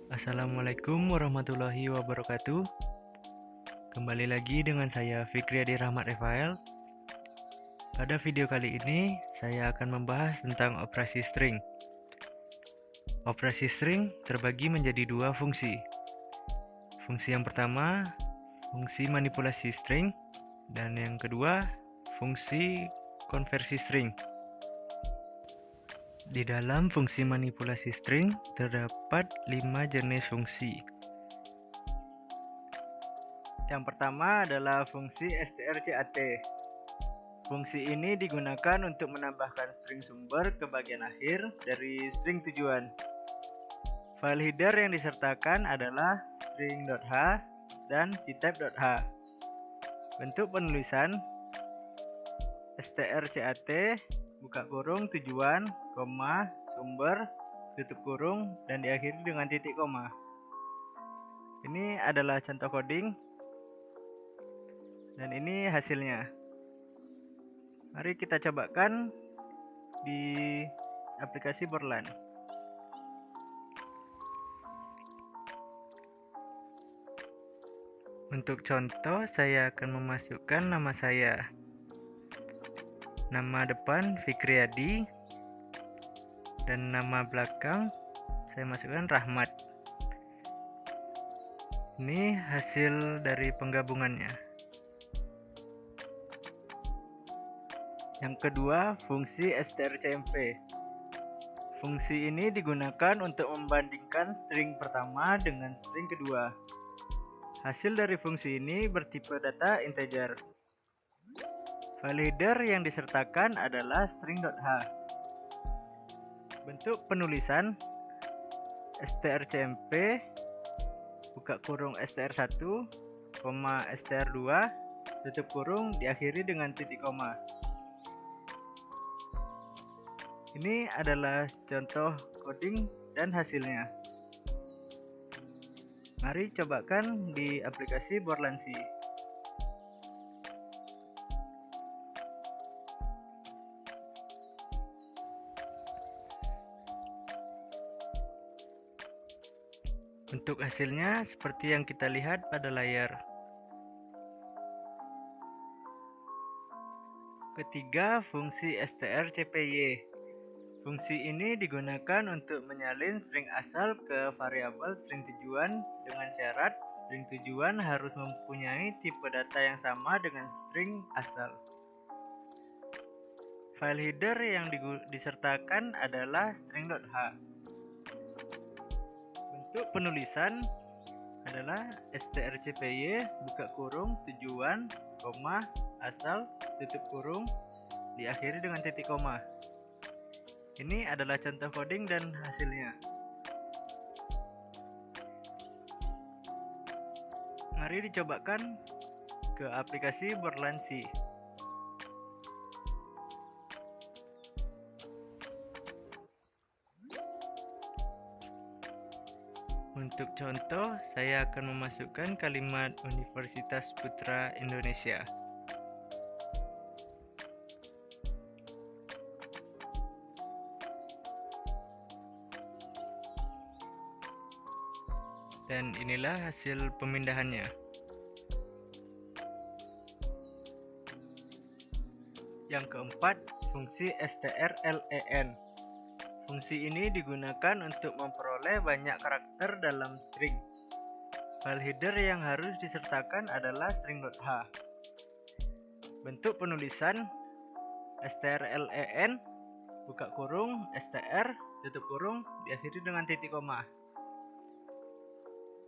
Assalamualaikum warahmatullahi wabarakatuh. Kembali lagi dengan saya Fikri Adi Rahmat Rafael. Pada video kali ini saya akan membahas tentang operasi string. Operasi string terbagi menjadi dua fungsi. Fungsi yang pertama, fungsi manipulasi string, dan yang kedua, fungsi konversi string. Di dalam fungsi manipulasi string terdapat 5 jenis fungsi. Yang pertama adalah fungsi strcat. Fungsi ini digunakan untuk menambahkan string sumber ke bagian akhir dari string tujuan. File header yang disertakan adalah string.h dan ctype.h. Bentuk penulisan strcat buka kurung tujuan, koma, sumber, tutup kurung, dan diakhiri dengan titik koma. Ini adalah contoh coding, dan ini hasilnya. Mari kita cobakan di aplikasi Borland. Untuk contoh, saya akan memasukkan nama saya. Nama depan Fikri Adi, dan nama belakang saya masukkan Rahmat. Ini hasil dari penggabungannya. Yang kedua, fungsi strcmp. Fungsi ini digunakan untuk membandingkan string pertama dengan string kedua. Hasil dari fungsi ini bertipe data integer. File header yang disertakan adalah string.h. Bentuk penulisan strcmp buka kurung str1, str2, tutup kurung, diakhiri dengan titik koma. Ini adalah contoh coding dan hasilnya. Mari cobakan di aplikasi Borland. Untuk hasilnya seperti yang kita lihat pada layar. Ketiga, fungsi strcpy. Fungsi ini digunakan untuk menyalin string asal ke variabel string tujuan dengan syarat string tujuan harus mempunyai tipe data yang sama dengan string asal. File header yang disertakan adalah string.h. Bentuk penulisan adalah strcpy buka kurung tujuan, koma, asal, tutup kurung, diakhiri dengan titik koma. Ini adalah contoh coding dan hasilnya. Mari dicobakan ke aplikasi Borland. Untuk contoh, saya akan memasukkan kalimat Universitas Putra Indonesia. Dan inilah hasil pemindahannya. Yang keempat, fungsi strlen. Fungsi ini digunakan untuk memperoleh banyak karakter dalam string. File header yang harus disertakan adalah string.h. Bentuk penulisan strlen buka kurung str tutup kurung, diakhiri dengan titik koma.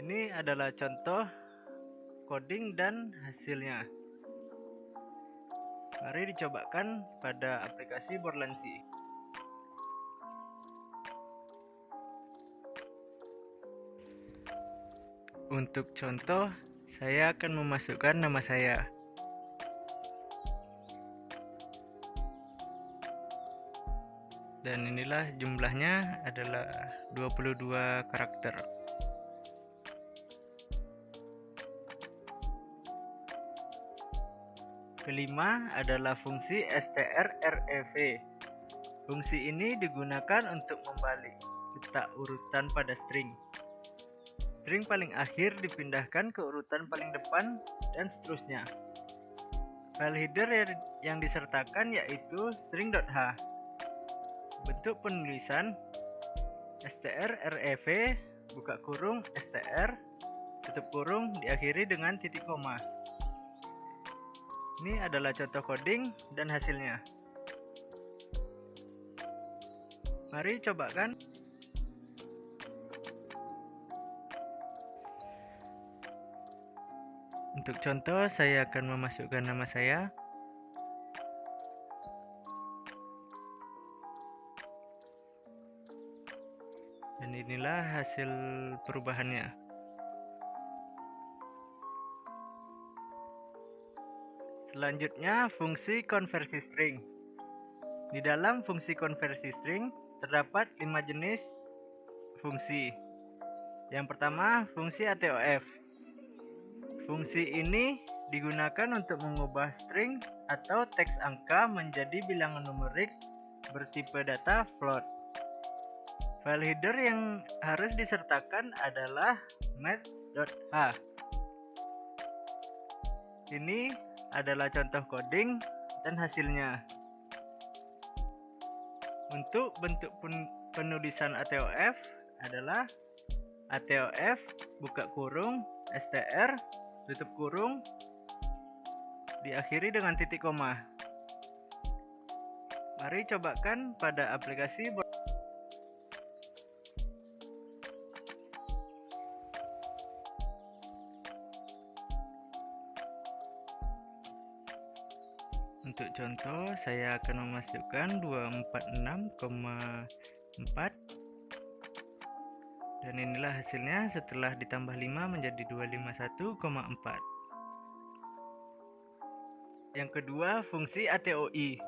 Ini adalah contoh coding dan hasilnya. Mari dicobakan pada aplikasi Borland. Untuk contoh, saya akan memasukkan nama saya. Dan inilah jumlahnya adalah 22 karakter. Kelima adalah fungsi strrev. Fungsi ini digunakan untuk membalik letak urutan pada string. string paling akhir dipindahkan ke urutan paling depan, dan seterusnya. File header yang disertakan yaitu string.h. Bentuk penulisan strrev buka kurung str tutup kurung diakhiri dengan titik koma. Ini adalah contoh coding dan hasilnya. Mari cobakan. Untuk contoh, saya akan memasukkan nama saya. Dan inilah hasil perubahannya. Selanjutnya, fungsi konversi string. Di dalam fungsi konversi string terdapat 5 jenis fungsi. Yang pertama, fungsi ATOF. Fungsi ini digunakan untuk mengubah string atau teks angka menjadi bilangan numerik bertipe data float. File header yang harus disertakan adalah math.h. Ini adalah contoh coding dan hasilnya. Untuk bentuk penulisan ATOF adalah ATOF buka kurung str tutup kurung diakhiri dengan titik koma. Mari cobakan pada aplikasi. Untuk contoh, saya akan memasukkan 246,4 dan inilah hasilnya setelah ditambah 5 menjadi 251,4. Yang kedua, fungsi ATOI.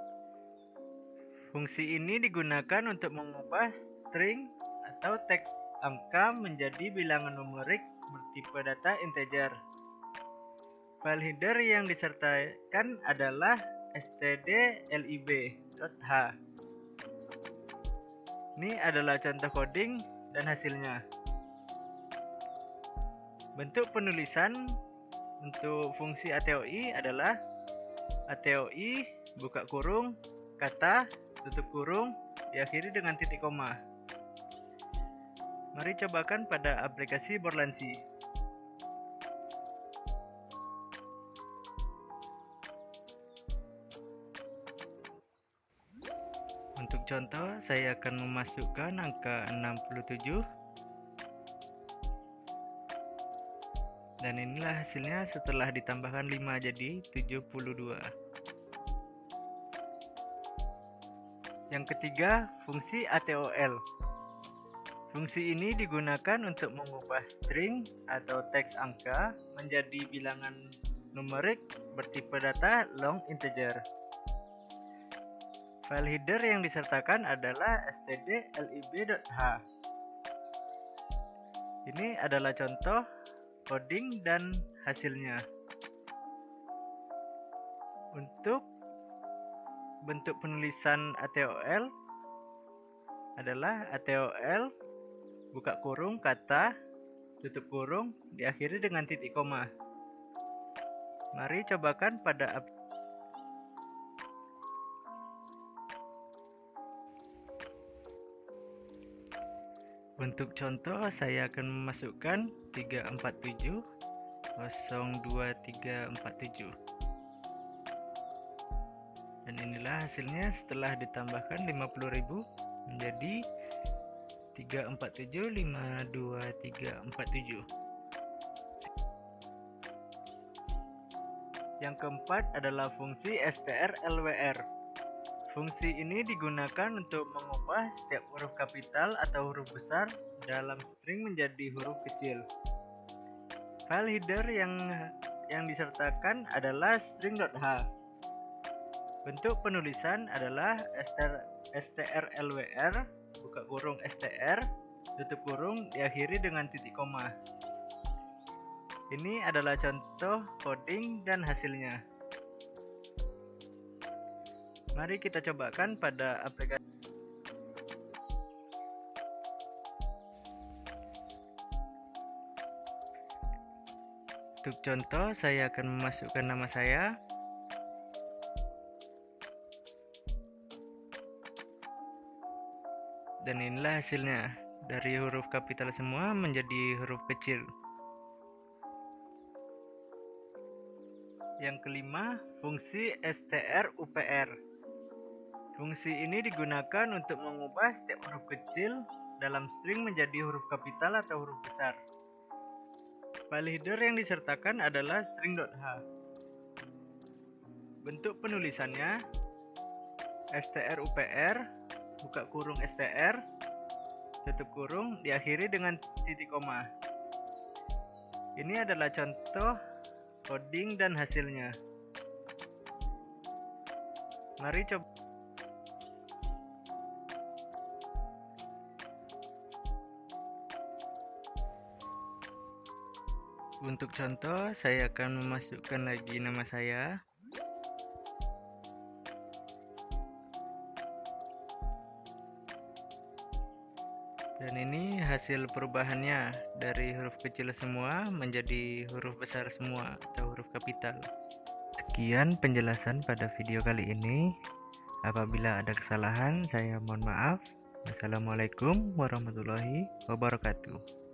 Fungsi ini digunakan untuk mengubah string atau teks angka menjadi bilangan numerik bertipe data integer. File header yang disertakan adalah stdlib.h. Ini adalah contoh coding dan hasilnya. Bentuk penulisan untuk fungsi ATOI adalah ATOI buka kurung kata tutup kurung diakhiri dengan titik koma. Mari cobakan pada aplikasi Borlansi. Untuk contoh, saya akan memasukkan angka 67. Dan inilah hasilnya setelah ditambahkan 5 jadi 72. Yang ketiga, fungsi ATOL. Fungsi ini digunakan untuk mengubah string atau teks angka menjadi bilangan numerik bertipe data long integer. File header yang disertakan adalah stdlib.h. Ini adalah contoh coding dan hasilnya. Untuk bentuk penulisan ATOL adalah ATOL buka kurung kata tutup kurung diakhiri dengan titik koma. Mari cobakan pada Untuk contoh, saya akan memasukkan 347 02347. Dan inilah hasilnya setelah ditambahkan 50.000 menjadi 347 52347. Yang keempat adalah fungsi strlwr. Fungsi ini digunakan untuk mengubah setiap huruf kapital atau huruf besar dalam string menjadi huruf kecil. File header yang disertakan adalah string.h. Bentuk penulisan adalah strlwr buka kurung str tutup kurung diakhiri dengan titik koma. Ini adalah contoh coding dan hasilnya. Mari kita cobakan pada aplikasi. Untuk contoh, saya akan memasukkan nama saya. Dan inilah hasilnya. Dari huruf kapital semua menjadi huruf kecil. Yang kelima, fungsi strupr. Fungsi ini digunakan untuk mengubah setiap huruf kecil dalam string menjadi huruf kapital atau huruf besar. File header yang disertakan adalah string.h. Bentuk penulisannya strupr, buka kurung str, tutup kurung, diakhiri dengan titik koma. Ini adalah contoh coding dan hasilnya. Mari coba. Untuk contoh, saya akan memasukkan lagi nama saya. Dan ini hasil perubahannya dari huruf kecil semua menjadi huruf besar semua atau huruf kapital. Sekian penjelasan pada video kali ini. Apabila ada kesalahan, saya mohon maaf. Wassalamualaikum warahmatullahi wabarakatuh.